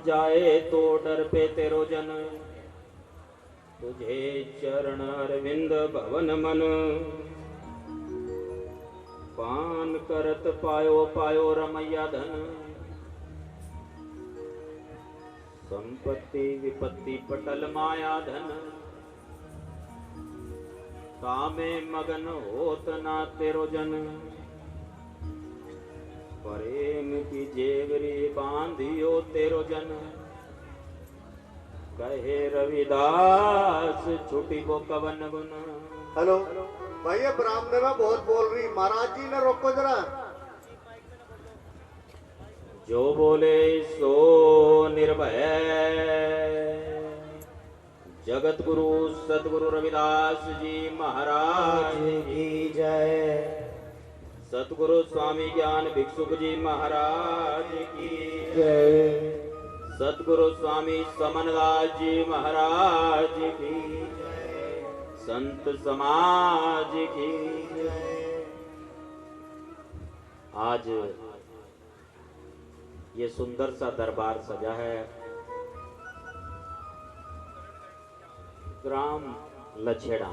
जाए तो डर पे तेरो जन, तुझे चरण अरविंद भवन मन, पान करत पायो पायो रमैया धन, संपत्ति विपत्ति पटल माया धन, कामे मगन होत ना तेरो जन, प्रेम की जेवरी बांधियो तेरो जन, कहे रविदास छुटी वो कवन गुन। हेलो भाई, ये ब्राह्मण में बहुत बोल रही, महाराज जी ने रोको जरा। जो बोले सो निर्भय, जगत गुरु सतगुरु रविदास जी महाराज की जय। सतगुरु स्वामी ज्ञान भिक्षुक जी महाराज की जय। सतगुरु स्वामी समनदास जी महाराज की जय। संत समाज की जय। आज ये सुंदर सा दरबार सजा है ग्राम लछेड़ा।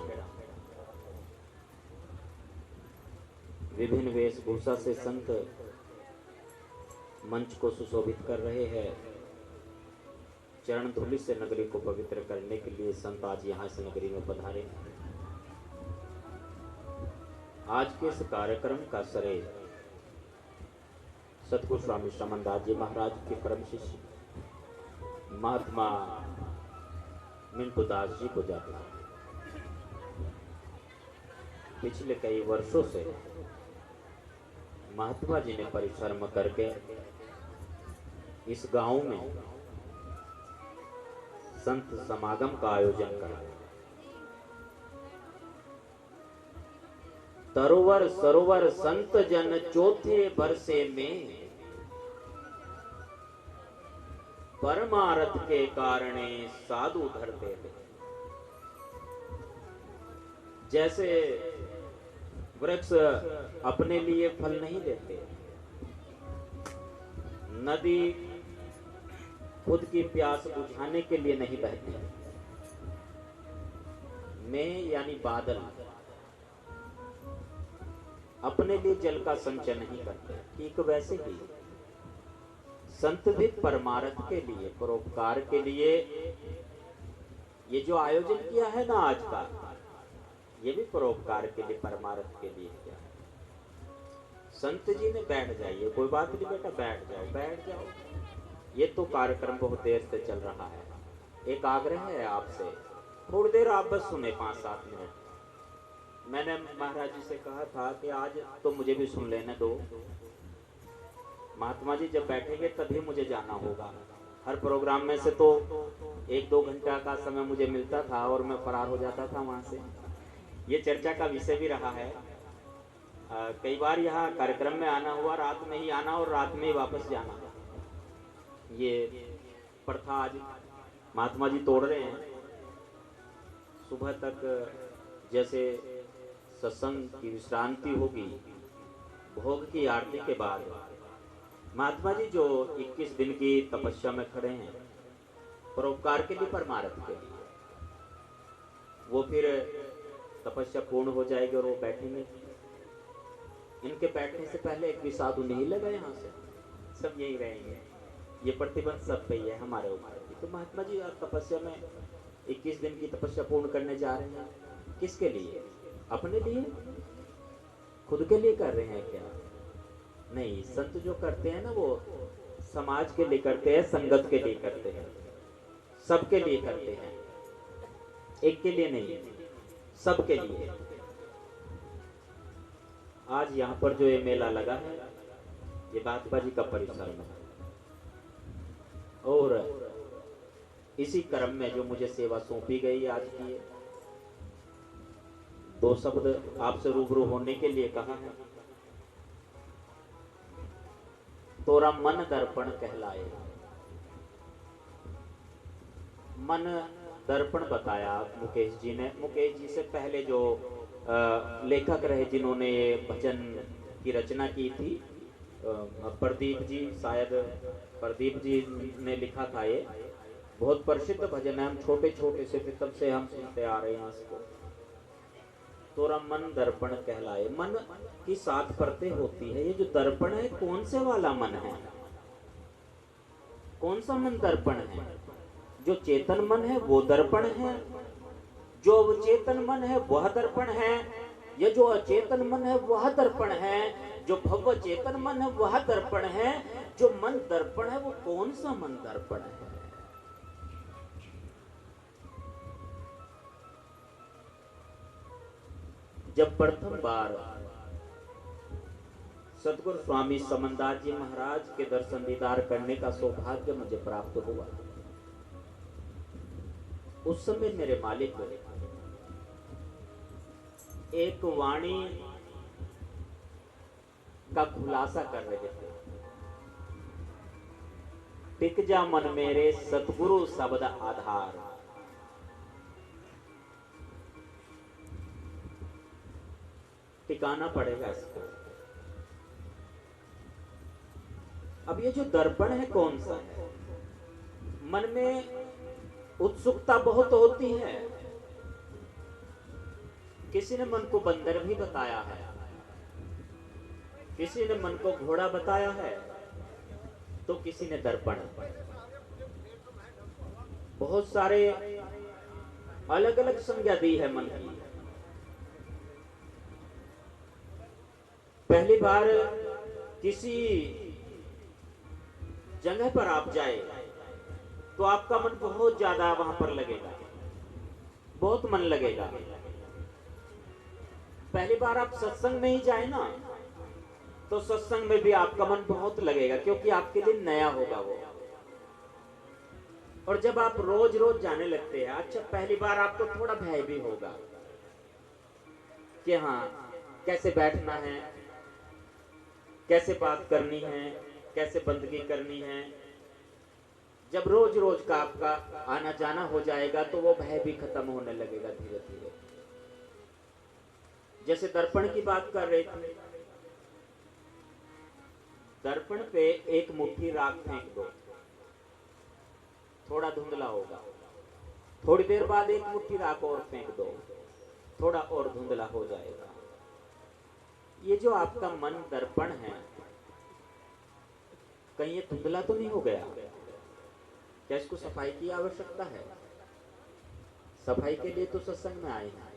विभिन्न वेशभूषा से संत मंच को सुशोभित कर रहे हैं। चरण धूलि से नगरी को पवित्र करने के लिए संत आज यहाँ से नगरी में पधारे। आज के इस कार्यक्रम का श्रेय सतगुरु स्वामी समनदास जी महाराज के परम शिष्य महात्मा मिंटू दास जी को जाता है। पिछले कई वर्षों से महात्मा जी ने परिश्रम करके इस गांव में संत समागम का आयोजन करा। तरोवर सरोवर संत जन चौथे बरसे में, परमारथ के कारणे साधु धरते थे। जैसे वृक्ष अपने लिए फल नहीं देते, नदी खुद की प्यास बुझाने के लिए नहीं बहती, मैं यानी बादल अपने लिए जल का संचय नहीं करते, ठीक वैसे ही संत भी परमार्थ के लिए, परोपकार के लिए ये जो आयोजन किया है ना आज का, ये भी परोपकार के लिए, परमार्थ के लिए किया है। संत जी ने बैठ जाइए, कोई बात नहीं बेटा, बैठ जाओ बैठ जाओ। ये तो कार्यक्रम बहुत देर से चल रहा है। एक आग्रह है आपसे, थोड़ी देर आप बस सुने, 5-7 मिनट। मैंने महाराज जी से कहा था कि आज तो मुझे भी सुन लेने दो। महात्मा जी जब बैठेंगे तभी मुझे जाना होगा। हर प्रोग्राम में से तो 1-2 घंटा का समय मुझे मिलता था और मैं फरार हो जाता था वहां से। ये चर्चा का विषय भी रहा है। कई बार यहाँ कार्यक्रम में आना हुआ, रात में ही आना और रात में ही वापस जाना। ये प्रथा आज महात्मा जी तोड़ रहे हैं। सुबह तक जैसे सत्संग की विश्रांति होगी, भोग की आरती के बाद महात्मा जी जो 21 दिन की तपस्या में खड़े हैं, परोपकार के लिए, परमार्थ के लिए, वो फिर तपस्या पूर्ण हो जाएगी और वो बैठेंगे। इनके बैठने से पहले एक भी साधु नहीं लगा यहाँ से, सब यही रहेंगे। ये प्रतिबंध सब पे ही है, हमारे ऊपर। तो महात्मा जी तपस्या में 21 दिन की तपस्या पूर्ण करने जा रहे हैं। किसके लिए? अपने लिए? खुद के लिए कर रहे हैं क्या? नहीं, संत जो करते हैं ना वो समाज के लिए करते हैं, संगत के लिए करते हैं, सबके लिए करते हैं, एक के लिए नहीं, सबके लिए। आज यहाँ पर जो ये मेला लगा है, ये महात्मा जी का परिश्रम है। और इसी क्रम में जो मुझे सेवा सौंपी गई आज की, 2 शब्द आपसे रूबरू होने के लिए कहा है। तोरा मन दर्पण कहलाए। मन दर्पण बताया मुकेश जी ने। मुकेश जी से पहले जो लेखक रहे जिन्होंने ये भजन की रचना की थी, प्रदीप जी, शायद प्रदीप जी ने लिखा था। ये बहुत प्रसिद्ध भजन है, हम छोटे छोटे से थे तब से हम सुनते आ रहे हैं इसको। तोरा मन दर्पण कहलाए। मन की 7 परतें होती है। ये जो दर्पण है कौन से वाला मन है? कौन सा मन दर्पण है? जो चेतन मन है वो दर्पण है, जो अवचेतन मन है वह दर्पण है, या जो अचेतन मन है वह दर्पण है, जो भव्य चेतन मन है वह दर्पण है। जो मन दर्पण है वो कौन सा मन दर्पण है? जब प्रथम बार सदगुरु स्वामी समनदास जी महाराज के दर्शन दीदार करने का सौभाग्य मुझे प्राप्त हुआ, उस समय मेरे मालिक एक वाणी का खुलासा कर रहे थे। टिक जा मन मेरे सतगुरु शब्द आधार। टिकाना पड़ेगा इसको। अब ये जो दर्पण है कौन सा है? मन में उत्सुकता बहुत होती है। किसी ने मन को बंदर भी बताया है, किसी ने मन को घोड़ा बताया है, तो किसी ने दर्पण। बहुत सारे अलग अलग संज्ञा दी है मन की। पहली बार किसी जगह पर आप जाए तो आपका मन बहुत ज्यादा वहां पर लगेगा, बहुत मन लगेगा। पहली बार आप सत्संग में ही जाए ना, तो सत्संग में भी आपका मन बहुत लगेगा, क्योंकि आपके लिए नया होगा वो। और जब आप रोज रोज जाने लगते हैं, अच्छा पहली बार आपको थोड़ा भय भी होगा कि हाँ कैसे बैठना है, कैसे बात करनी है, कैसे बंदगी करनी है। जब रोज रोज का आपका आना जाना हो जाएगा तो वो भय भी खत्म होने लगेगा धीरे धीरे। जैसे दर्पण की बात कर रहे थे, दर्पण पे एक मुट्ठी राख फेंक दो, थोड़ा धुंधला होगा। थोड़ी देर बाद एक मुट्ठी राख और फेंक दो, थोड़ा और धुंधला हो जाएगा। ये जो आपका मन दर्पण है, कहीं ये धुंधला तो नहीं हो गया? क्या इसको सफाई की आवश्यकता है? सफाई के लिए तो सत्संग में आए हैं।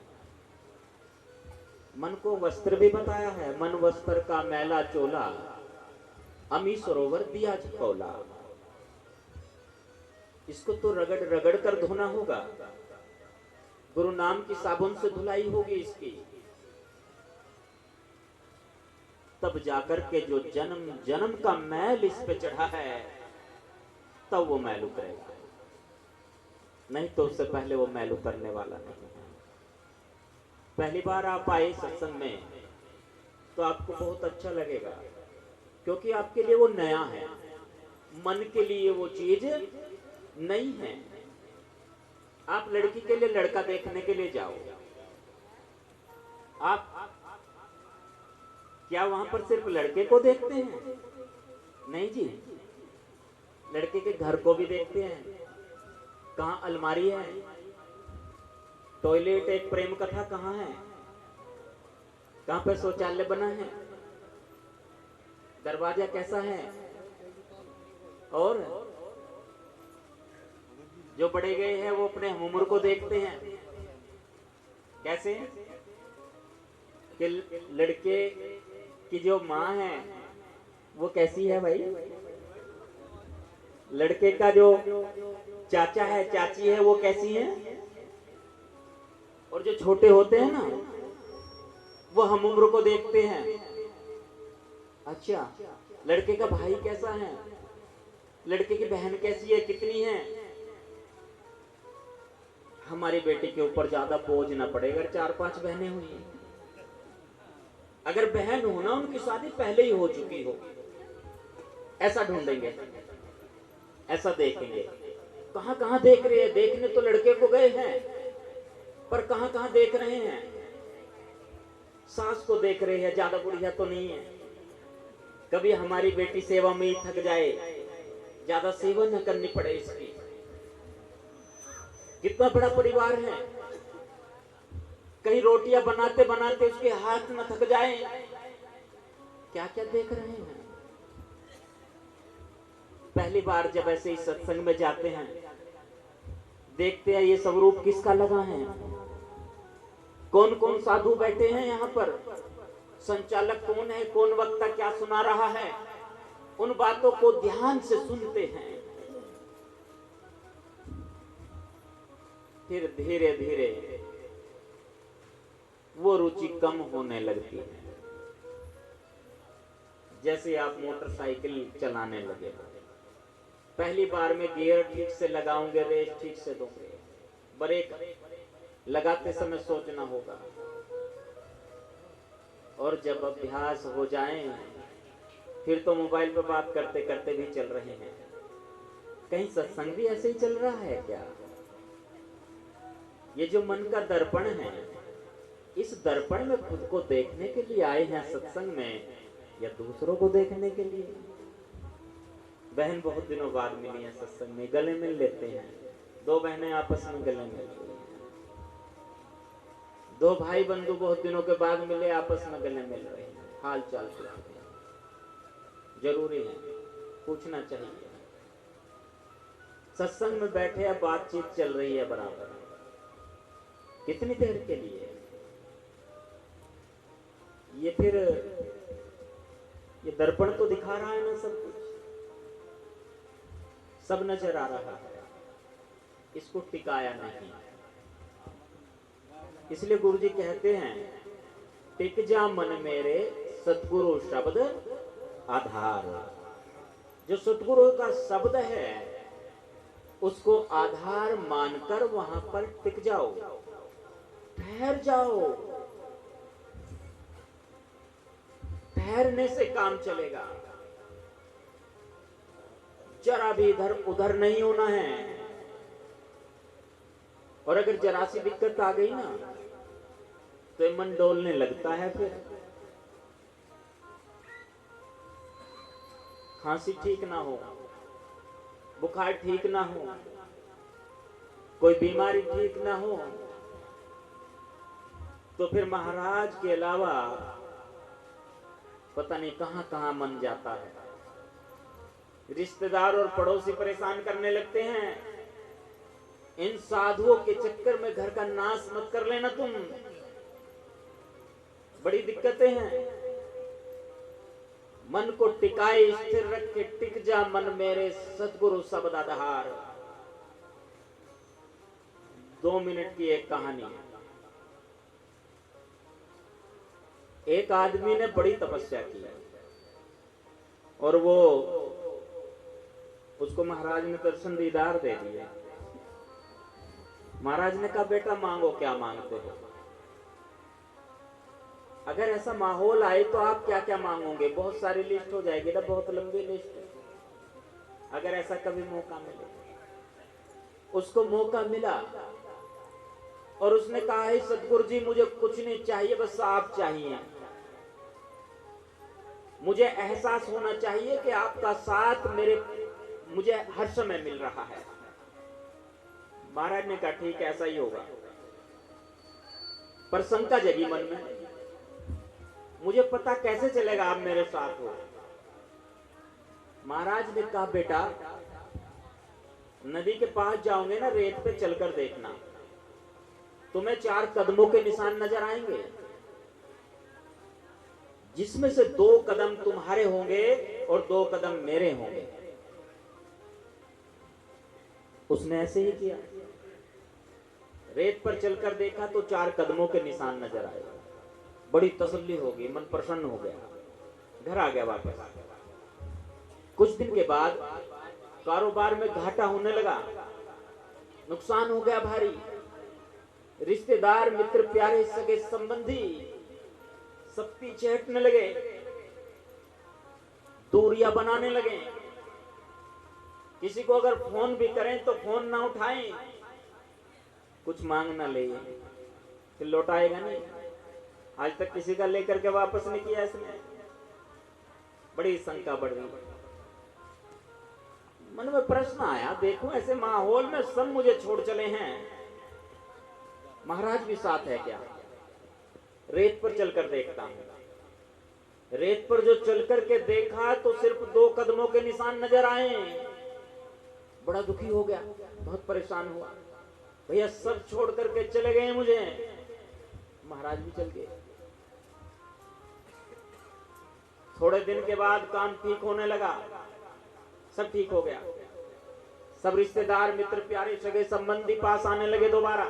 मन को वस्त्र भी बताया है, मन वस्त्र का मैला चोला, अमी सरोवर दिया झकोला। इसको तो रगड़ रगड़ कर धोना होगा, गुरु नाम की साबुन से धुलाई होगी इसकी, तब जाकर के जो जन्म जन्म का मैल इस पे चढ़ा है तब वो मैल उतरेगा, नहीं तो उससे पहले वो मैल उतरने वाला नहीं है। पहली बार आप आए सत्संग में तो आपको बहुत अच्छा लगेगा, क्योंकि आपके लिए वो नया है, मन के लिए वो चीज नहीं है। आप लड़की के लिए लड़का देखने के लिए जाओ, आप क्या वहां पर सिर्फ लड़के को देखते हैं? नहीं जी, लड़के के घर को भी देखते हैं। कहाँ अलमारी है, टॉयलेट, एक प्रेम कथा कहाँ है, कहाँ पर शौचालय बना है, दरवाजा कैसा है। और जो बड़े गए हैं वो अपने हम उम्र को देखते हैं। कैसे कि लड़के की जो माँ है वो कैसी है भाई, लड़के का जो चाचा है चाची है वो कैसी है, और जो छोटे होते हैं ना वो हम उम्र को देखते हैं। अच्छा लड़के का भाई कैसा है, लड़के की बहन कैसी है, कितनी है। हमारी बेटी के ऊपर ज्यादा बोझ ना पड़े अगर 4-5 बहनें हुई। अगर बहन हो ना उनकी शादी पहले ही हो चुकी हो, ऐसा ढूंढेंगे, ऐसा देखेंगे। कहां कहां देख रहे हैं, देखने तो लड़के को गए हैं पर कहां कहां देख रहे हैं। सास को देख रहे हैं, ज्यादा बुढ़िया तो नहीं है, कभी हमारी बेटी सेवा में ही थक जाए, ज्यादा सेवा न करनी पड़े इसकी। कितना बड़ा परिवार है, कहीं रोटियां बनाते बनाते उसके हाथ न थक जाए। क्या क्या देख रहे हैं। पहली बार जब ऐसे ही सत्संग में जाते हैं, देखते हैं ये स्वरूप किसका लगा है, कौन कौन साधु बैठे हैं यहाँ पर, संचालक कौन है, कौन वक्ता क्या सुना रहा है, उन बातों को ध्यान से सुनते हैं। फिर धीरे धीरे वो रुचि कम होने लगती है। जैसे आप मोटरसाइकिल चलाने लगे, पहली बार में गियर ठीक से लगाओगे, रेस ठीक से दोगे, ब्रेक लगाते समय सोचना होगा। और जब अभ्यास हो जाए, फिर तो मोबाइल पर बात करते करते भी चल रहे हैं। कहीं सत्संग भी ऐसे ही चल रहा है क्या? ये जो मन का दर्पण है, इस दर्पण में खुद को देखने के लिए आए हैं सत्संग में, या दूसरों को देखने के लिए? बहन बहुत दिनों बाद मिली है सत्संग में, गले मिल लेते हैं। दो बहनें आपस में गले मिल रही हैं। दो भाई बंधु बहुत दिनों के बाद मिले, आपस में गले मिल रहे हैं, हाल चाल पूछते हैं। जरूरी है, पूछना चाहिए। सत्संग में बैठे हैं, बातचीत चल रही है बराबर, कितनी देर के लिए? ये फिर ये दर्पण तो दिखा रहा है ना सब कुछ, सब नजर आ रहा है, इसको टिकाया नहीं। इसलिए गुरु जी कहते हैं, टिक जा मन मेरे सतगुरु शब्द आधार। जो सतगुरु का शब्द है उसको आधार मानकर वहां पर टिक जाओ, ठहर जाओ। ठहरने से काम चलेगा, जरा भी इधर उधर नहीं होना है। और अगर जरा सी दिक्कत आ गई ना, तो मन डोलने लगता है। फिर खांसी ठीक ना हो, बुखार ठीक ना हो, कोई बीमारी ठीक ना हो, तो फिर महाराज के अलावा पता नहीं कहां कहां मन जाता है। रिश्तेदार और पड़ोसी परेशान करने लगते हैं। इन साधुओं के चक्कर में घर का नाश मत कर लेना तुम, बड़ी दिक्कतें हैं। मन को टिकाए स्थिर रख के टिक जा मन मेरे सतगुरु शब्द आधार। 2 मिनट की एक कहानी है। एक आदमी ने बड़ी तपस्या की और वो उसको महाराज ने दर्शन दीदार दे दिए। महाराज ने कहा, बेटा मांगो, क्या मांगते हो? अगर ऐसा माहौल आए तो आप क्या क्या मांगोगे? बहुत सारी लिस्ट हो जाएगी ना, बहुत लंबी लिस्ट है। अगर ऐसा कभी मौका मिले, उसको मौका मिला और उसने कहा, है सतगुरु जी मुझे कुछ नहीं चाहिए, बस आप चाहिए। मुझे एहसास होना चाहिए कि आपका साथ मुझे हर समय मिल रहा है। महाराज ने कहा, ठीक है, ऐसा ही होगा। पर शंका जगी मन में, मुझे पता कैसे चलेगा आप मेरे साथ हो? महाराज ने कहा, बेटा नदी के पास जाओगे ना, रेत पे चलकर देखना, तुम्हें 4 कदमों के निशान नजर आएंगे, जिसमें से 2 कदम तुम्हारे होंगे और 2 कदम मेरे होंगे। उसने ऐसे ही किया, रेत पर चलकर देखा तो 4 कदमों के निशान नजर आए। बड़ी तसल्ली हो गई, मन प्रसन्न हो गया, घर आ गया वापस। कुछ दिन के बाद कारोबार में घाटा होने लगा, नुकसान हो गया भारी। रिश्तेदार, मित्र, प्यारे, सगे संबंधी सब पीछे हटने लगे, दूरियां बनाने लगे। किसी को अगर फोन भी करें तो फोन ना उठाएं, कुछ मांग ना ले, फिर लौटाएगा नहीं। आज तक किसी का लेकर के वापस नहीं किया इसने। बड़ी शंका बढ़ गई। मन में प्रश्न आया, देखो ऐसे माहौल में सब मुझे छोड़ चले हैं, महाराज भी साथ है क्या? रेत पर चलकर देखता हूं। रेत पर जो चलकर के देखा तो सिर्फ 2 कदमों के निशान नजर आए। बड़ा दुखी हो गया, बहुत परेशान हुआ। भैया सब छोड़ करके चले गए मुझे, महाराज भी चल गए। थोड़े दिन के बाद काम ठीक होने लगा, सब ठीक हो गया। सब रिश्तेदार, मित्र, प्यारे, सगे संबंधी पास आने लगे दोबारा।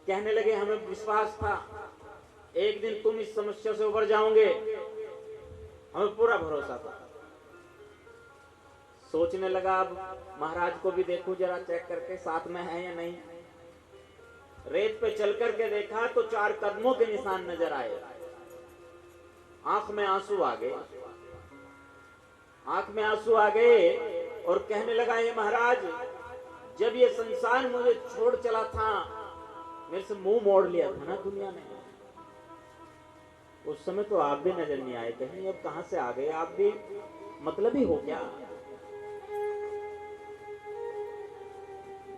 कहने लगे हमें विश्वास था एक दिन तुम इस समस्या से उबर जाओगे, हमें पूरा भरोसा था। सोचने लगा अब महाराज को भी देखूं जरा चेक करके साथ में है या नहीं। रेत पे चल करके देखा तो 4 कदमों के निशान नजर आए। आंख में आंसू आ गए, आंख में आंसू आ गए और कहने लगा, ये महाराज जब ये संसार मुझे छोड़ चला था, मेरे से मुंह मोड़ लिया था ना दुनिया ने, उस समय तो आप भी नजर नहीं आए कहीं, अब कहां से आ गए? आप भी मतलब ही हो क्या?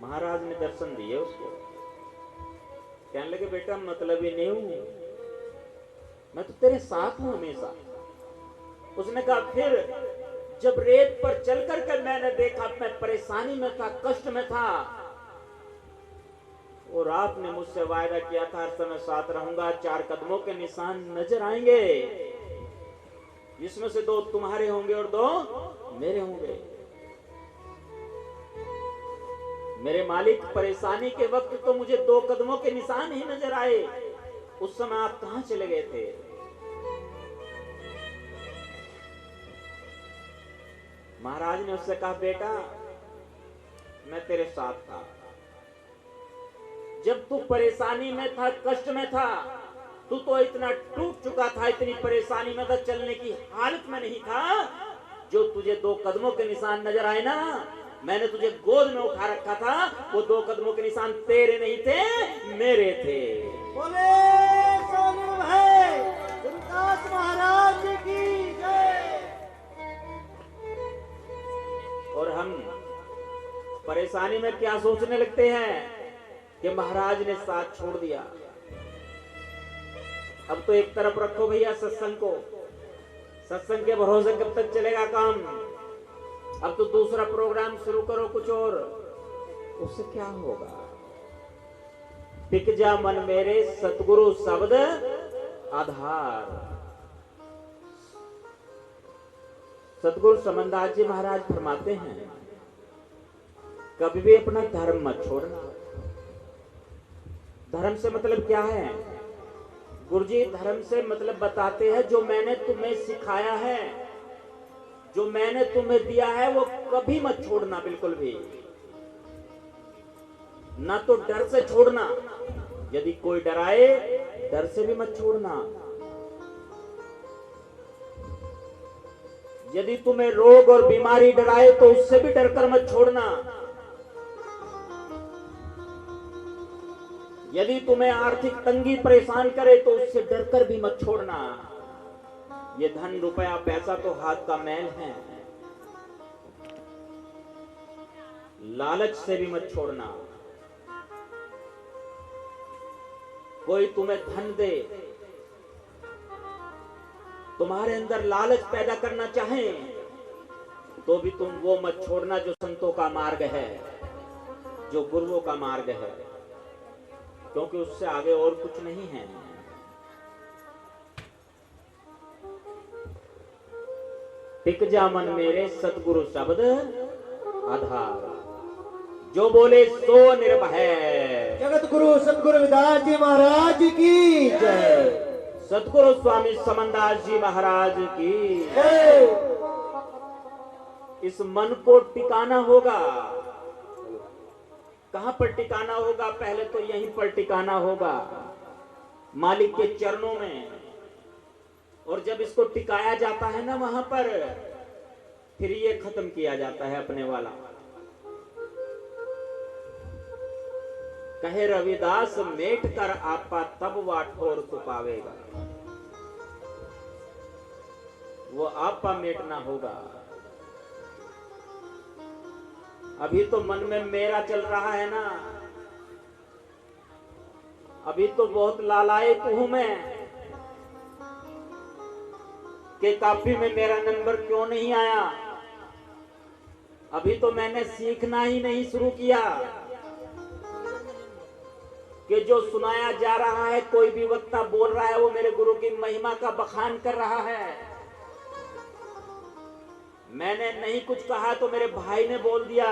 महाराज ने दर्शन दिए उसको। कहने लगे बेटा मतलब ही नहीं हूं, मैं तो तेरे साथ हूं हमेशा। उसने कहा फिर जब रेत पर चल करके मैंने देखा मैं परेशानी में था, कष्ट में था, और आपने मुझसे वायदा किया था हर समय साथ रहूंगा, 4 कदमों के निशान नजर आएंगे, जिसमें से 2 तुम्हारे होंगे और 2 मेरे होंगे। मेरे मालिक परेशानी के वक्त तो मुझे 2 कदमों के निशान ही नजर आए, उस समय आप कहां चले गए थे? महाराज ने उससे कहा बेटा मैं तेरे साथ था, जब तू परेशानी में था, कष्ट में था, तू तो इतना टूट चुका था, इतनी परेशानी में था, चलने की हालत में नहीं था। जो तुझे 2 कदमों के निशान नजर आए ना, मैंने तुझे गोद में उठा रखा था, वो 2 कदमों के निशान तेरे नहीं थे, मेरे थे। बोले सोनू भाई गुरुदास महाराज की जय। और हम परेशानी में क्या सोचने लगते हैं कि महाराज ने साथ छोड़ दिया। अब तो एक तरफ रखो भैया सत्संग को, सत्संग के भरोसे कब तक चलेगा काम? अब तो दूसरा प्रोग्राम शुरू करो कुछ और, उससे क्या होगा? टिक जा मन मेरे सतगुरु शब्द आधार। सतगुरु समनदास जी महाराज फरमाते हैं कभी भी अपना धर्म मत छोड़ना। धर्म से मतलब क्या है? गुरुजी धर्म से मतलब बताते हैं जो मैंने तुम्हें सिखाया है, जो मैंने तुम्हें दिया है वो कभी मत छोड़ना, बिल्कुल भी ना। तो डर से छोड़ना, यदि कोई डराए डर से भी मत छोड़ना। यदि तुम्हें रोग और बीमारी डराए तो उससे भी डरकर मत छोड़ना। यदि तुम्हें आर्थिक तंगी परेशान करे तो उससे डरकर भी मत छोड़ना। ये धन रुपया पैसा तो हाथ का मैल है, लालच से भी मत छोड़ना। कोई तुम्हें धन दे, तुम्हारे अंदर लालच पैदा करना चाहे तो भी तुम वो मत छोड़ना जो संतों का मार्ग है, जो गुरुओं का मार्ग है, क्योंकि उससे आगे और कुछ नहीं है। टिक जा मन मेरे सतगुरु शब्द आधार, जो बोले सो निर्भय। जगत गुरु सतगुरु रविदास जी महाराज की जय। सतगुरु स्वामी समनदास जी महाराज की जय। इस मन को टिकाना होगा। कहां पर टिकाना होगा? पहले तो यहीं पर टिकाना होगा, मालिक के चरणों में। और जब इसको टिकाया जाता है ना वहां पर, फिर ये खत्म किया जाता है अपने वाला। कहे रविदास मेट कर आपा तब वा ठोर तो पावेगा। वो आपा मेटना होगा। अभी तो मन में मेरा चल रहा है ना, अभी तो बहुत लालायित हूं मैं कि कॉपी में मेरा नंबर क्यों नहीं आया। अभी तो मैंने सीखना ही नहीं शुरू किया कि जो सुनाया जा रहा है, कोई भी वक्ता बोल रहा है, वो मेरे गुरु की महिमा का बखान कर रहा है। मैंने नहीं कुछ कहा तो मेरे भाई ने बोल दिया।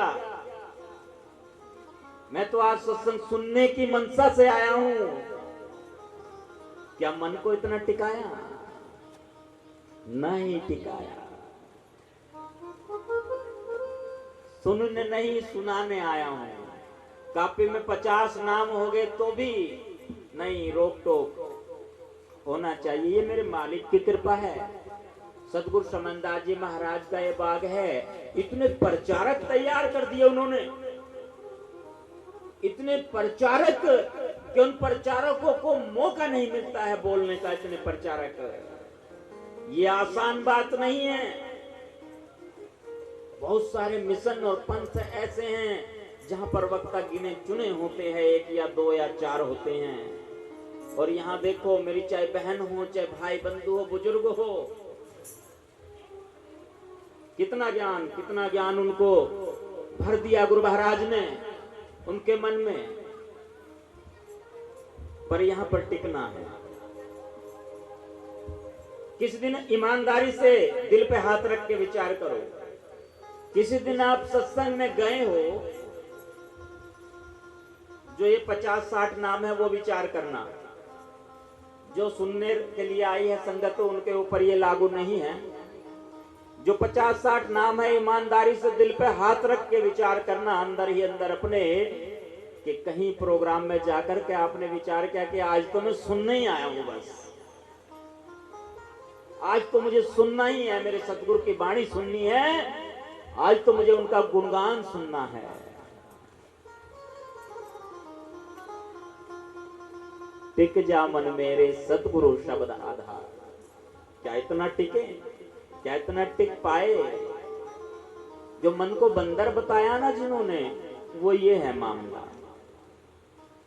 मैं तो आज सत्संग सुनने की मनसा से आया हूं। क्या मन को इतना टिकाया? नहीं टिकाया। सुनने नहीं, सुनाने आया हूं। कॉपी में 50 नाम हो गए तो भी नहीं, रोक टोक होना चाहिए। ये मेरे मालिक की कृपा है। सतगुरु समनदास जी महाराज का ये बाग है। इतने प्रचारक तैयार कर दिए उन्होंने, इतने प्रचारक कि उन प्रचारकों को मौका नहीं मिलता है बोलने का। इतने प्रचारक, ये आसान बात नहीं है। बहुत सारे मिशन और पंथ ऐसे हैं जहां पर वक्ता गिने चुने होते हैं, 1 या 2 या 4 होते हैं। और यहां देखो, मेरी चाहे बहन हो, चाहे भाई बंधु हो, बुजुर्ग हो, कितना ज्ञान उनको भर दिया गुरु महाराज ने उनके मन में। पर यहां पर टिकना है। किसी दिन ईमानदारी से दिल पे हाथ रख के विचार करो। किसी दिन आप सत्संग में गए हो, जो ये 50-60 नाम है वो विचार करना। जो सुनने के लिए आई है संगत, तो उनके ऊपर ये लागू नहीं है। जो 50-60 नाम है, ईमानदारी से दिल पे हाथ रख के विचार करना अंदर ही अंदर अपने, कि कहीं प्रोग्राम में जाकर के आपने विचार किया कि आज तो मैं सुनने ही आया हूं, बस आज तो मुझे सुनना ही है, मेरे सतगुरु की वाणी सुननी है, आज तो मुझे उनका गुणगान सुनना है। टिक जा मन मेरे सतगुरु शब्द आधार। क्या इतना टिके? क्या इतना टिक पाए? जो मन को बंदर बताया ना जिन्होंने, वो ये है मामला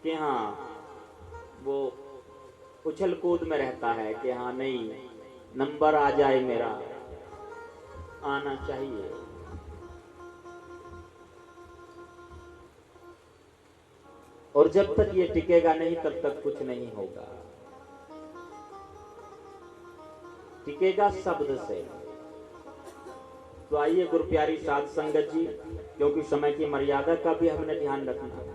कि हाँ, वो उछल कूद में रहता है कि हाँ नहीं, नंबर आ जाए मेरा, आना चाहिए। और जब तक ये टिकेगा नहीं, तब तक कुछ नहीं होगा। टिकेगा शब्द से। तो आइए गुरु प्यारी साध संगत जी, क्योंकि समय की मर्यादा का भी हमने ध्यान रखना है।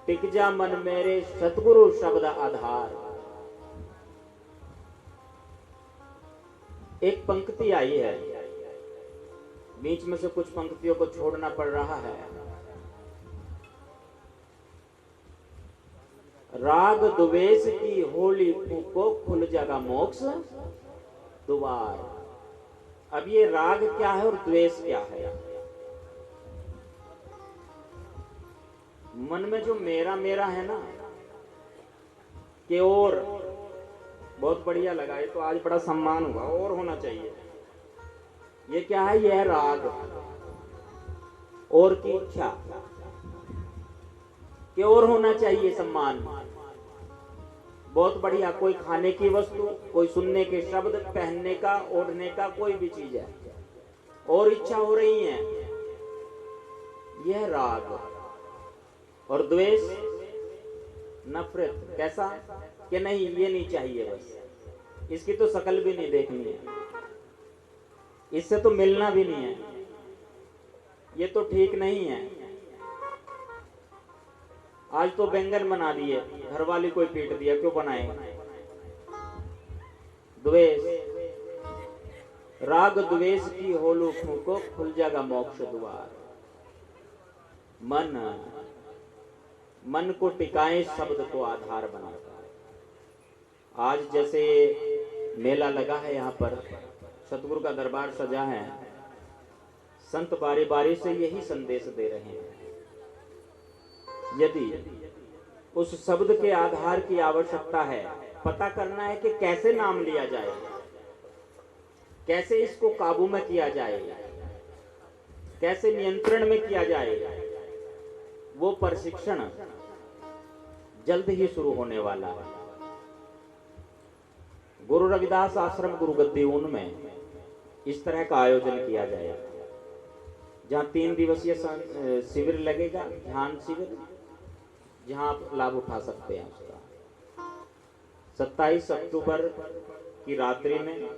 टिक जा मन मेरे सतगुरु शब्द आधार। एक पंक्ति आई है, बीच में से कुछ पंक्तियों को छोड़ना पड़ रहा है। राग द्वेष की होली फूको, खुल जाएगा मोक्ष द्वार। अब ये राग क्या है और द्वेष क्या है? मन में जो मेरा मेरा है ना, कि और बहुत बढ़िया लगा, ये तो आज बड़ा सम्मान हुआ, और होना चाहिए। ये क्या है? ये है राग, और की इच्छा कि और होना चाहिए सम्मान। बहुत बढ़िया, कोई खाने की वस्तु, कोई सुनने के शब्द, पहनने का, ओढ़ने का, कोई भी चीज है, और इच्छा हो रही है, यह राग। और द्वेष नफरत। कैसा? कि नहीं, ये नहीं चाहिए, बस इसकी तो शकल भी नहीं देखनी है, इससे तो मिलना भी नहीं है, ये तो ठीक नहीं है। आज तो व्यंजन बना दिए, घर वाली कोई पीट दिया, क्यों बनाए? द्वेष। राग द्वेष की होलू फूको, खुल जाएगा मोक्ष द्वार। मन को टिकाए, शब्द को आधार बनाकर। आज जैसे मेला लगा है, यहाँ पर सतगुरु का दरबार सजा है, संत बारी बारी से यही संदेश दे रहे हैं। यदि उस शब्द के आधार की आवश्यकता है, पता करना है कि कैसे नाम लिया जाए, कैसे इसको काबू में किया जाए, कैसे नियंत्रण में किया जाए, वो प्रशिक्षण जल्द ही शुरू होने वाला है। गुरु रविदास आश्रम गुरुगद्दी ऊन में इस तरह का आयोजन किया जाएगा, जहां 3 दिवसीय शिविर लगेगा, ध्यान शिविर, जहां आप लाभ उठा सकते हैं उसका। 27 अक्टूबर की रात्रि में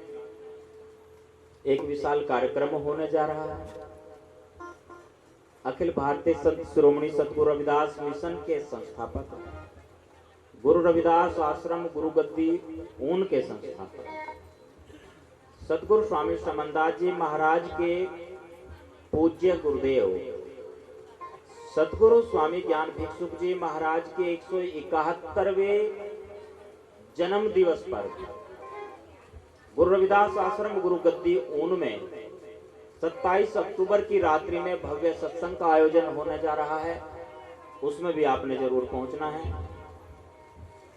एक विशाल कार्यक्रम होने जा रहा है। अखिल भारतीय संत शिरोमणि सतगुरु रविदास मिशन के संस्थापक, गुरु रविदास आश्रम गुरुगद्दी ऊन के संस्थापक सतगुरु स्वामी समनदास जी महाराज के पूज्य गुरुदेव सतगुरु स्वामी ज्ञान भिक्षुक जी महाराज के 171वें जन्म दिवस पर गुरु रविदास आश्रम गुरुगद्दी ऊन में 27 अक्टूबर की रात्रि में भव्य सत्संग का आयोजन होने जा रहा है। उसमें भी आपने जरूर पहुंचना है।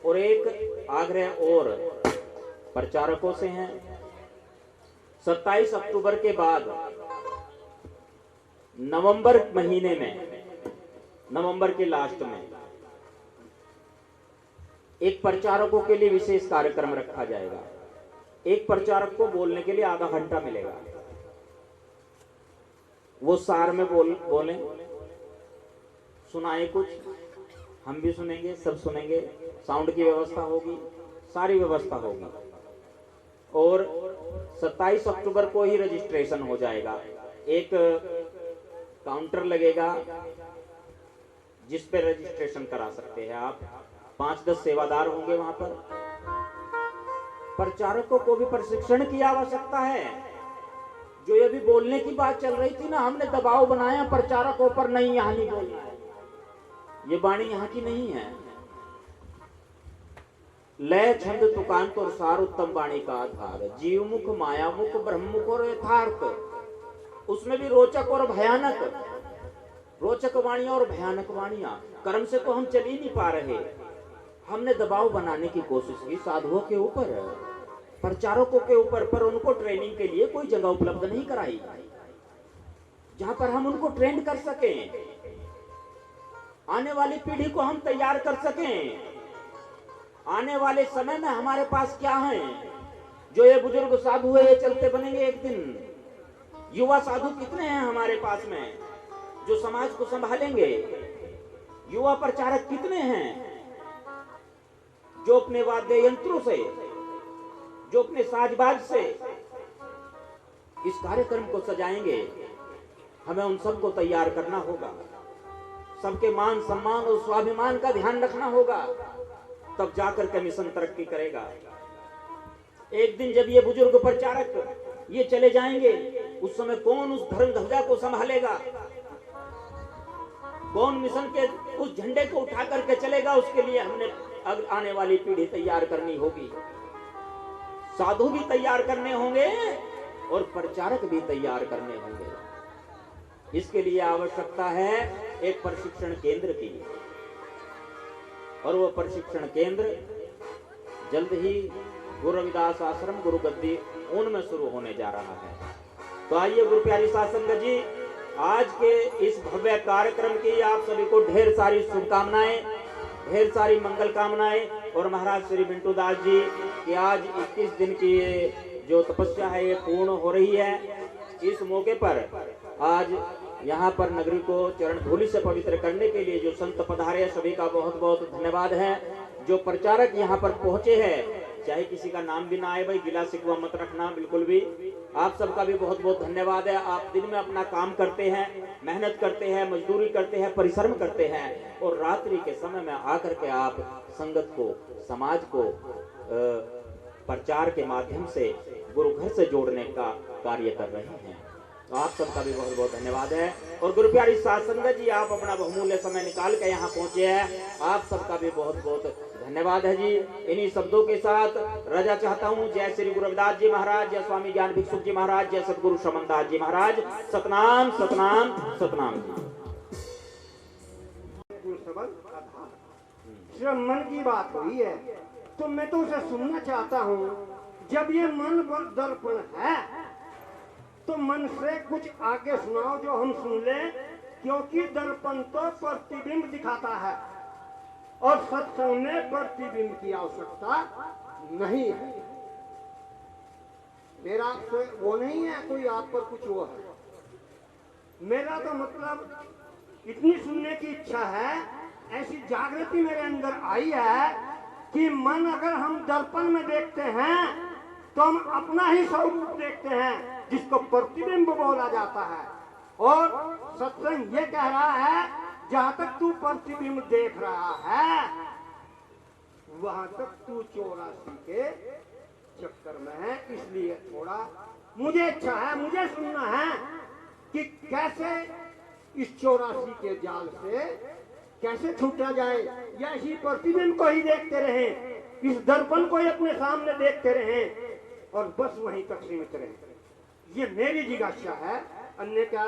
और एक आग्रह और प्रचारकों से है, 27 अक्टूबर के बाद नवंबर महीने में, नवंबर के लास्ट में एक प्रचारकों के लिए विशेष कार्यक्रम रखा जाएगा। एक प्रचारक को बोलने के लिए आधा घंटा मिलेगा। वो सार में बोलें, सुनाए कुछ, हम भी सुनेंगे, सब सुनेंगे, साउंड की व्यवस्था होगी, सारी व्यवस्था होगी। और 27 अक्टूबर को ही रजिस्ट्रेशन हो जाएगा। एक काउंटर लगेगा जिस पे रजिस्ट्रेशन करा सकते हैं आप। 5-10 सेवादार होंगे वहां पर। प्रचारकों को भी प्रशिक्षण की आवश्यकता है। जो ये भी बोलने की बात चल रही थी ना, हमने दबाव बनाया प्रचारकों पर, नहीं यहाँ नहीं बोलना है, ये वाणी यहाँ की नहीं है। लय छंद तुकांत और सार उत्तम वाणी का आधार, जीव मुख माया मुख ब्रह्म मुख और यथार्थ, उसमें भी रोचक और भयानक, रोचक वाणियां और भयानक वाणियां। कर्म से तो हम चल ही नहीं पा रहे। हमने दबाव बनाने की कोशिश की साधुओं के ऊपर, प्रचारकों के ऊपर, पर उनको ट्रेनिंग के लिए कोई जगह उपलब्ध नहीं कराई जहां पर हम उनको ट्रेन कर सकें, आने वाली पीढ़ी को हम तैयार कर सकें। आने वाले समय में हमारे पास क्या है, जो ये बुजुर्ग साधु है ये चलते बनेंगे एक दिन। युवा साधु कितने हैं हमारे पास में जो समाज को संभालेंगे? युवा प्रचारक कितने हैं जो अपने वाद्य यंत्रों से, जो अपने साजबाज से इस कार्यक्रम को सजाएंगे? हमें उन सबको तैयार करना होगा। सबके मान सम्मान और स्वाभिमान का ध्यान रखना होगा, तब जाकर के मिशन तरक्की करेगा। एक दिन जब ये बुजुर्ग प्रचारक ये चले जाएंगे, उस समय कौन उस धर्म ध्वजा को संभालेगा? कौन मिशन के उस झंडे को उठा करके चलेगा? उसके लिए हमने आने वाली पीढ़ी तैयार करनी होगी। साधु भी तैयार करने होंगे और प्रचारक भी तैयार करने होंगे। इसके लिए आवश्यकता है एक प्रशिक्षण केंद्र की, और वो प्रशिक्षण केंद्र जल्द ही गुरु रविदास आश्रम गुरुगद्दी ऊन में शुरू होने जा रहा है। तो आइए गुरु प्यारी साध संगत जी, आज के इस भव्य कार्यक्रम की आप सभी को ढेर सारी शुभकामनाएं, ढेर सारी मंगल कामनाएं। और महाराज श्री बिंटू दास जी की आज 21 दिन की जो तपस्या है ये पूर्ण हो रही है। इस मौके पर आज यहाँ पर नगरी को चरण धूलि से पवित्र करने के लिए जो संत पधारे, सभी का बहुत बहुत धन्यवाद है। जो प्रचारक यहाँ पर पहुंचे हैं, चाहे किसी का नाम भी ना आए, भाई गिला शिकवा मत रखना बिल्कुल भी। आप सबका भी बहुत बहुत धन्यवाद है। आप दिन में अपना काम करते हैं, मेहनत करते हैं, मजदूरी करते हैं, परिश्रम करते हैं, और रात्रि के समय में आकर के आप संगत को, समाज को प्रचार के माध्यम से गुरु घर से जोड़ने का कार्य कर रहे हैं। तो आप सबका भी बहुत बहुत धन्यवाद है। और गुरु प्यारी साध संगत जी, आप अपना बहुमूल्य समय निकाल के यहाँ पहुंचे हैं, आप सबका भी बहुत बहुत धन्यवाद है जी। इन्हीं शब्दों के साथ रजा चाहता हूँ। जय श्री गुरु रविदास जी महाराज, जय स्वामी ज्ञान भिक्षुक जी महाराज, जय सतगुरु समनदास जी महाराज। सतनाम सतनाम सतनाम जी। जब मन की बात हुई है तो मैं तो उसे सुनना चाहता हूँ। जब ये मन पर दर्पण है तो मन से कुछ आगे सुनाओ जो हम सुन लें, क्योंकि दर्पण तो प्रतिबिंब दिखाता है और सत्संग में प्रतिबिंब की आवश्यकता नहीं है। मेरा तो वो नहीं है कोई आप पर कुछ वो है, मेरा तो मतलब इतनी सुनने की इच्छा है, ऐसी जागृति मेरे अंदर आई है कि मन अगर हम दर्पण में देखते हैं तो हम अपना ही स्वरूप देखते हैं जिसको प्रतिबिंब बोला जाता है। और सत्संग ये कह रहा है जहां तक तू प्रतिबिंब देख रहा है वहां तक तू 84 के चक्कर में है। इसलिए थोड़ा मुझे इच्छा है, मुझे सुनना है कि कैसे इस 84 के जाल से कैसे छूटा जाए, या इसी प्रतिबिंब को ही देखते रहें, इस दर्पण को ही अपने सामने देखते रहें और बस वहीं तक सीमित रहें। ये मेरी जिज्ञासा है, अन्य का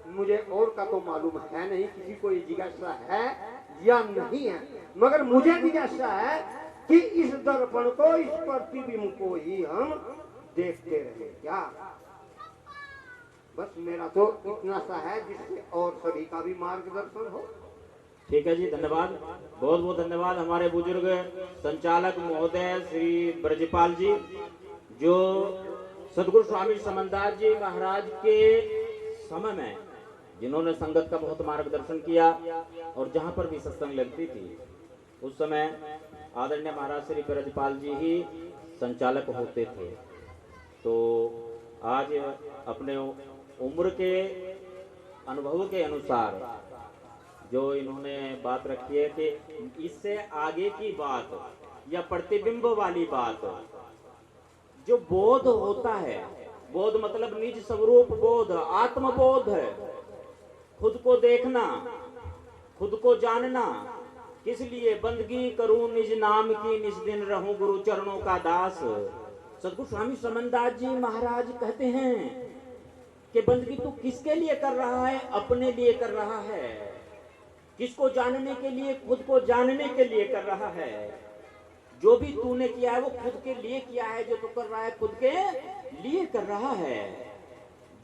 मुझे और का तो मालूम है नहीं, किसी को ये जिज्ञासा है या नहीं है, मगर मुझे जिज्ञासा है कि इस दर्पण को, इस प्रतिबिंब को ही हम देखते रहे क्या। बस मेरा तो इतना सा है जिससे और सभी का भी मार्गदर्शन हो। ठीक है जी, धन्यवाद, बहुत बहुत धन्यवाद हमारे बुजुर्ग संचालक महोदय श्री ब्रजपाल जी, जो सदगुरु स्वामी समनदास जी महाराज के समय में जिन्होंने संगत का बहुत मार्गदर्शन किया और जहां पर भी सत्संग लगती थी उस समय आदरणीय महाराज श्री ब्रजपाल जी ही संचालक होते थे। तो आज अपने उम्र के अनुभव के अनुसार जो इन्होंने बात रखी है कि इससे आगे की बात या प्रतिबिंब वाली बात, जो बोध होता है, बोध मतलब निज स्वरूप बोध, आत्मबोध है, खुद को देखना, खुद को जानना, किस लिए बंदगी करूं निज नाम की, निज दिन रहूं गुरु चरणों का दास। सदगुरु स्वामी समनदास जी महाराज कहते हैं कि बंदगी तू किसके लिए कर रहा है? अपने लिए कर रहा है। किसको जानने के लिए? खुद को जानने के लिए कर रहा है। जो भी तूने किया है वो खुद के लिए किया है, जो तू कर रहा है खुद के लिए कर रहा है।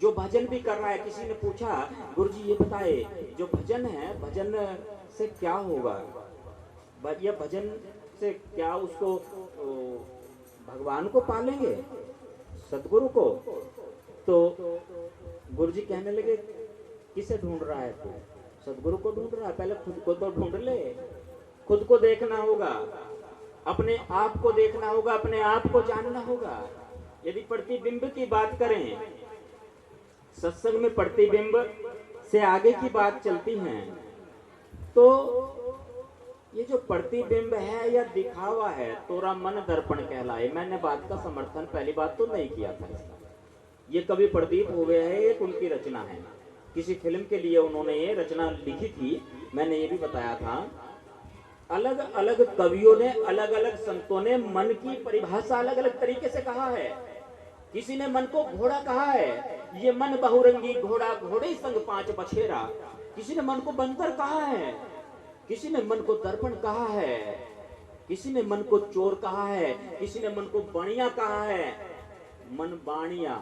जो भजन भी कर रहा है, किसी ने पूछा गुरुजी ये बताए जो भजन है, भजन से क्या होगा, ये भजन से क्या उसको भगवान को पालेंगे, सदगुरु को? तो गुरुजी कहने लगे किसे ढूंढ रहा है तू? सदगुरु को ढूंढ रहा है, पहले खुद को तो ढूंढ ले। खुद को देखना होगा, अपने आप को देखना होगा, अपने आप को जानना होगा। यदि प्रतिबिंब की बात करें, सत्संग में प्रतिबिंब से आगे की बात चलती है, तो ये जो प्रतिबिंब है या दिखावा है, तोरा मन दर्पण कहलाए। मैंने बात का समर्थन पहली बात तो नहीं किया था इसका, ये कवि प्रदीप हो गया है, एक उनकी रचना है, किसी फिल्म के लिए उन्होंने ये रचना लिखी थी। मैंने ये भी बताया था, अलग अलग कवियों ने, अलग अलग संतों ने मन की परिभाषा अलग अलग तरीके से कहा है। किसी ने मन को घोड़ा कहा है, ये मन बहुरंगी घोड़ा, घोड़े संग पांच बछेरा। किसी ने मन को बंदर कहा है, किसी ने मन को दर्पण कहा है, किसी ने मन को चोर कहा है, किसी ने मन को बाणिया कहा है। मन बाणिया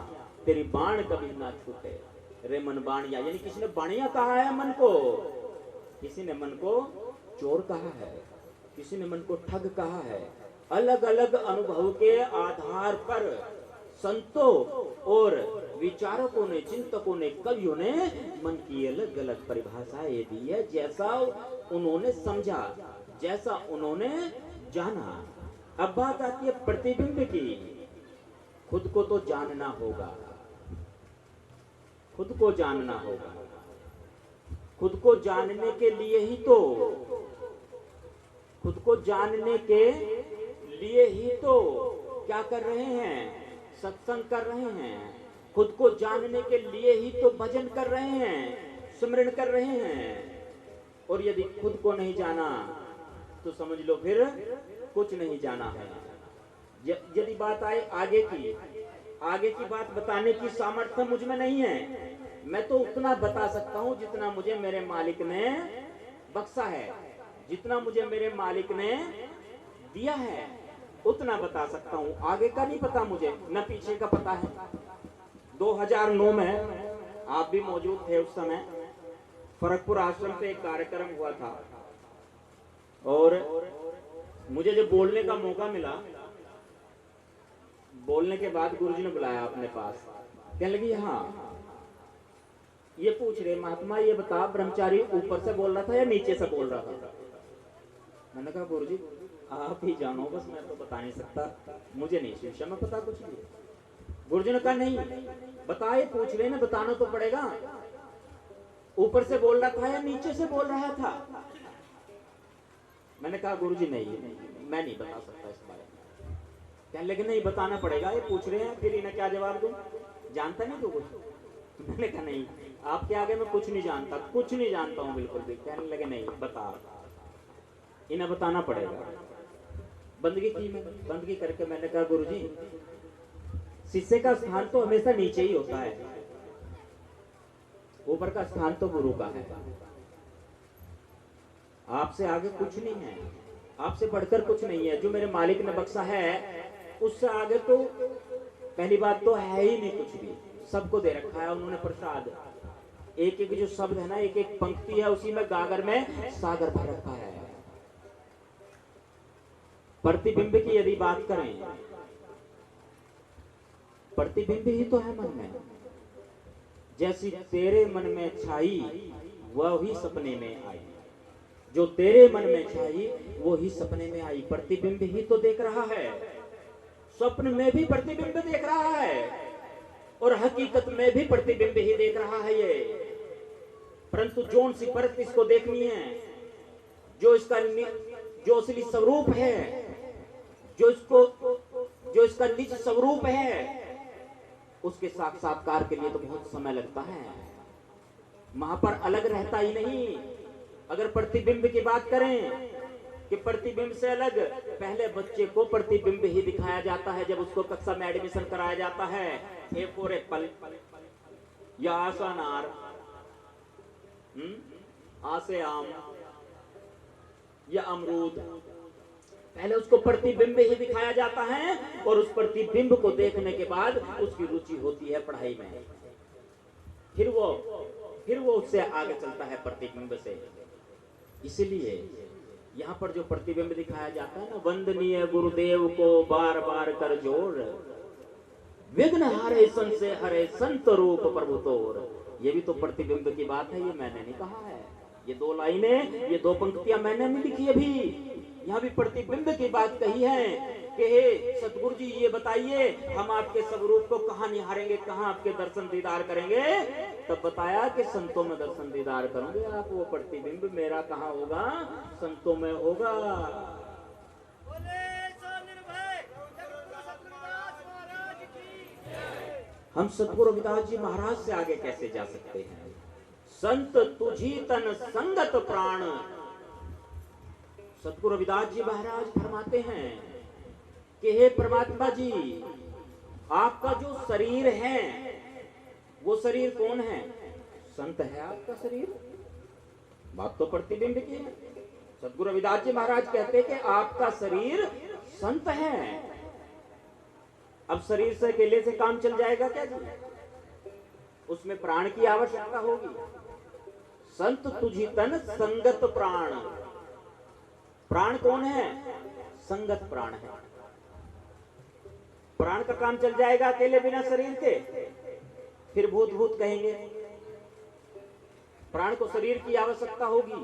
तेरी बाण कभी ना छूटे रे मन बाणिया, यानी किसी ने बाणिया कहा है मन को, किसी ने मन को चोर कहा है, किसी ने मन को ठग कहा है। अलग अलग अनुभव के आधार पर संतों और विचारकों ने, चिंतकों ने, कवियों ने मन की अलग अलग परिभाषाएं दी है, जैसा उन्होंने समझा, जैसा उन्होंने जाना। अब बात आती है प्रतिबिंब की। खुद को तो जानना होगा, खुद को जानना होगा। खुद को जानने के लिए ही तो, खुद को जानने के लिए ही तो क्या कर रहे हैं? सत्संग कर रहे हैं। खुद को जानने के लिए ही तो भजन कर रहे हैं, स्मरण कर रहे हैं। और यदि खुद को नहीं जाना तो समझ लो फिर कुछ नहीं जाना है। यदि बात आए आगे की बात बताने की सामर्थ्य मुझ में नहीं है। मैं तो उतना बता सकता हूं जितना मुझे मेरे मालिक ने बख्शा है, जितना मुझे मेरे मालिक ने दिया है उतना बता सकता हूं। आगे का नहीं पता मुझे, न पीछे का पता है। 2009 में आप भी मौजूद थे उस समय, फरकपुर आश्रम पे एक कार्यक्रम हुआ था और मुझे जब बोलने का मौका मिला, बोलने के बाद गुरुजी ने बुलाया अपने पास, कहने लगी हाँ ये पूछ रहे महात्मा ये बता ब्रह्मचारी ऊपर से बोल रहा था या नीचे से बोल रहा था। मैंने कहा गुरुजी आप ही जानो, बस मैं तो बता नहीं सकता, मुझे नहीं शिक्षा में पता कुछ भी। गुरुजी ने कहा नहीं बता, ये पूछ रहे ना बताना तो पड़ेगा, ऊपर से बोल रहा था या नीचे से बोल रहा था। मैंने कहा गुरुजी नहीं मैं नहीं बता सकता इस बारे में। कहने लगे नहीं बताना पड़ेगा, ये पूछ रहे हैं, फिर इन्हें क्या जवाब दूं, जानता नहीं तो कुछ। मैंने कहा नहीं आपके आगे मैं कुछ नहीं जानता, कुछ नहीं जानता हूं बिल्कुल भी। कहने लगे नहीं बता, इन्हें बताना पड़ेगा। बंदगी की, मैं बंदगी करके मैंने कहा गुरुजी शिष्य का स्थान तो हमेशा नीचे ही होता है, ऊपर का स्थान तो गुरु का है। आपसे आगे कुछ नहीं है, आपसे बढ़कर कुछ नहीं है। जो मेरे मालिक ने बख्शा है उससे आगे तो पहली बात तो है ही नहीं कुछ भी, सबको दे रखा है उन्होंने प्रसाद। एक एक जो शब्द है ना, एक एक पंक्ति है, उसी में गागर में सागर भर रखा है। प्रतिबिंब की यदि बात करें, प्रतिबिंब ही तो है मन में। जैसी तेरे मन में छाई वह ही सपने में आई, जो तेरे मन में छाई वो ही सपने में आई। प्रतिबिंब ही तो देख रहा है, स्वप्न में भी प्रतिबिंब देख रहा है और हकीकत में भी प्रतिबिंब ही देख रहा है ये। परंतु जोन सी परत इसको देखनी है, जो इसका जो असली स्वरूप है, जो इसका निज स्वरूप है, उसके साक्षात्कार के लिए तो बहुत समय लगता है, वहां पर अलग रहता ही नहीं। अगर प्रतिबिंब की बात करें कि प्रतिबिंब से अलग, पहले बच्चे को प्रतिबिंब ही दिखाया जाता है जब उसको कक्षा में एडमिशन कराया जाता है। ए फॉर एप्पल या आ से अनार, आ से आम या अमरूद, पहले उसको प्रतिबिंब ही दिखाया जाता है और उस प्रतिबिंब को देखने के बाद उसकी रुचि होती है पढ़ाई में। फिर वो उससे आगे चलता है प्रतिबिंब से। इसलिए यहाँ पर जो प्रतिबिंब दिखाया जाता है ना, वंदनीय गुरुदेव को बार बार कर जोड़, विघ्न हारे सन से हरे संत रूप प्रभु तोर, ये भी तो प्रतिबिंब की बात है, ये मैंने नहीं कहा है। ये दो लाइनें, ये दो पंक्तियां मैंने नहीं लिखी अभी, यहाँ भी प्रतिबिंब की बात कही है कि हे सतगुरु जी ये बताइए हम आपके स्वरूप को कहाँ निहारेंगे, कहाँ आपके दर्शन दीदार करेंगे। तब बताया कि संतों में दर्शन दीदार करोगे आप, वो प्रतिबिंब मेरा कहाँ होगा, संतों में होगा। हम सतगुरु रविदास जी महाराज से आगे कैसे जा सकते हैं। संत तुझी तन संगत प्राण, सतगुरु रविदास जी महाराज फरमाते हैं कि हे परमात्मा जी, आपका जो शरीर है वो शरीर कौन है, संत है आपका शरीर। बात तो प्रतिबिंब की है। सतगुरु रविदास जी महाराज कहते हैं कि आपका शरीर संत है। अब शरीर से अकेले से काम चल जाएगा क्या जी, उसमें प्राण की आवश्यकता होगी। संत तुझी तन संगत प्राण, प्राण कौन है, संगत प्राण है। प्राण का काम चल जाएगा अकेले बिना शरीर के, फिर भूत भूत कहेंगे। प्राण को शरीर की आवश्यकता होगी।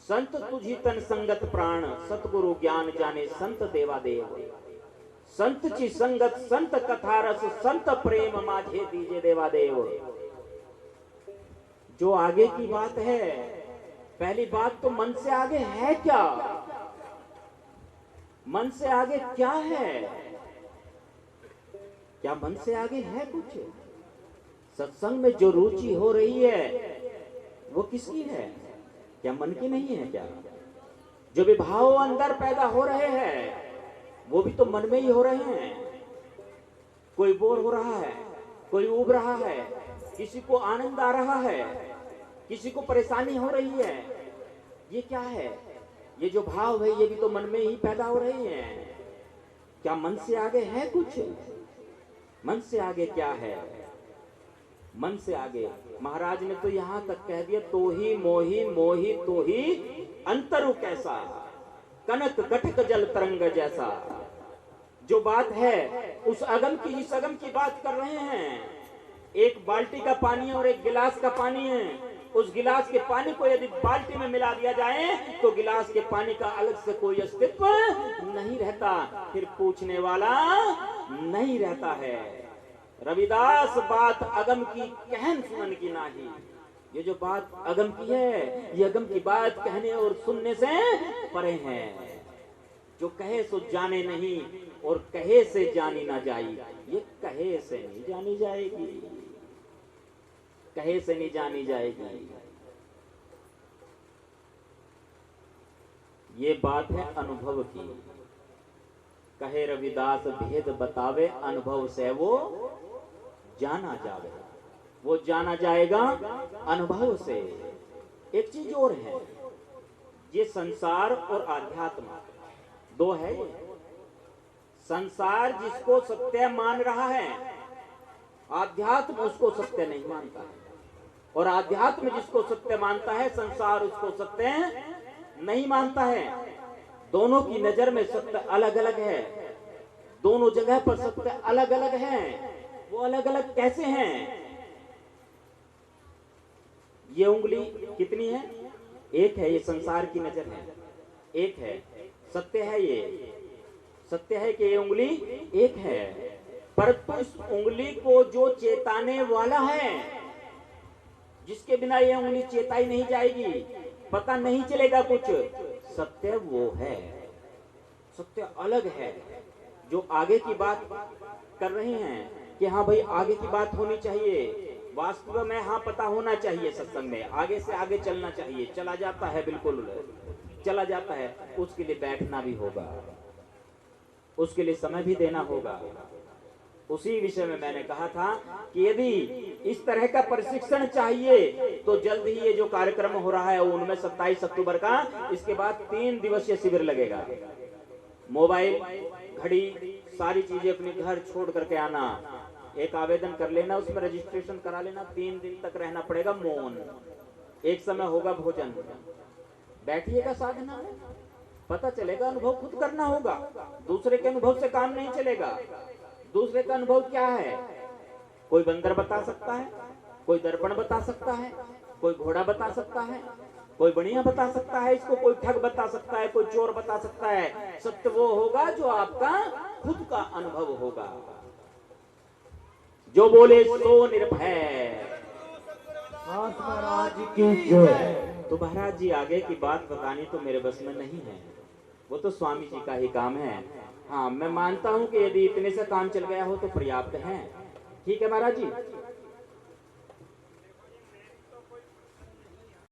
संत तुझी तन संगत प्राण, सतगुरु ज्ञान जाने संत देवा देव। संत ची संगत संत कथा रस, संत प्रेम माझे दीजे देवा देव। जो आगे की बात है, पहली बात तो मन से आगे है क्या, मन से आगे क्या है, क्या मन से आगे है कुछ। सत्संग में जो रुचि हो रही है वो किसकी है, क्या मन की नहीं है क्या। जो विभाव अंदर पैदा हो रहे हैं वो भी तो मन में ही हो रहे हैं। कोई बोर हो रहा है, कोई उब रहा है, किसी को आनंद आ रहा है, किसी को परेशानी हो रही है। ये क्या है, ये जो भाव है ये भी तो मन में ही पैदा हो रहे हैं। क्या मन से आगे है कुछ, मन से आगे क्या है। मन से आगे। महाराज ने तो यहाँ तक कह दिया, तो ही मोही मोही तो ही अंतरु कैसा, कनक कटक जल तरंग जैसा। जो बात है उस अगम की, इस अगम की बात कर रहे हैं। एक बाल्टी का पानी है और एक गिलास का पानी है। उस गिलास के पानी को यदि बाल्टी में मिला दिया जाए तो गिलास के पानी का अलग से कोई अस्तित्व नहीं रहता, फिर पूछने वाला नहीं रहता है। रविदास बात अगम की कहन सुनन की नाही। ये जो बात अगम की है, ये अगम की बात कहने और सुनने से परे है। जो कहे सो जाने नहीं और कहे से जानी ना जाई। ये कहे से नहीं जानी जाएगी, कहे से नहीं जानी जाएगी। ये बात है अनुभव की। कहे रविदास भेद बतावे, अनुभव से वो जाना जावे। वो जाना जाएगा अनुभव से। एक चीज और है, ये संसार और आध्यात्म दो है। ये संसार जिसको सत्य मान रहा है, आध्यात्म उसको सत्य नहीं मानता है। और आध्यात्म जिसको सत्य मानता है, संसार उसको सत्य नहीं मानता है। दोनों की नजर में सत्य अलग अलग है। दोनों जगह पर सत्य अलग अलग है। वो अलग अलग कैसे हैं? ये उंगली कितनी है? एक है। ये संसार की नजर है, एक है। सत्य है, ये सत्य है कि ये उंगली एक है। परंतु इस उंगली को जो चेताने वाला है, जिसके बिना ये उंगली चेताई नहीं जाएगी, पता नहीं चलेगा कुछ, सत्य वो है। सत्य अलग है। जो आगे की बात कर रहे हैं कि हाँ भाई आगे की बात होनी चाहिए, वास्तव में हाँ पता होना चाहिए, सत्संग में आगे से आगे चलना चाहिए। चला जाता है, बिल्कुल चला जाता है। उसके लिए बैठना भी होगा, उसके लिए समय भी देना होगा। उसी विषय में मैंने कहा था कि यदि इस तरह का प्रशिक्षण चाहिए तो जल्द ही ये जो कार्यक्रम हो रहा है उनमें 27 अक्टूबर का, इसके बाद 3 दिवसीय शिविर लगेगा। मोबाइल, घड़ी, सारी चीजें अपने घर छोड़ करके आना, एक आवेदन कर लेना, उसमें रजिस्ट्रेशन करा लेना। 3 दिन तक रहना पड़ेगा मौन। एक समय होगा भोजन, बैठिएगा साधना में, पता चलेगा। अनुभव खुद करना होगा, दूसरे के अनुभव से काम नहीं चलेगा। दूसरे का अनुभव क्या है? कोई बंदर बता सकता है, कोई दर्पण बता सकता है, कोई घोड़ा बता सकता है, कोई बढ़िया बता सकता है इसको, कोई ठग बता सकता है, कोई चोर बता सकता है। सत्य वो होगा जो आपका खुद का अनुभव होगा। जो बोले सो निर्भय। महाराज की जय। तो महाराज जी आगे की बात बतानी तो मेरे बस में नहीं है, वो तो स्वामी जी का ही काम है। हाँ, मैं मानता हूं कि यदि इतने से काम चल गया हो तो पर्याप्त है। ठीक है महाराज जी,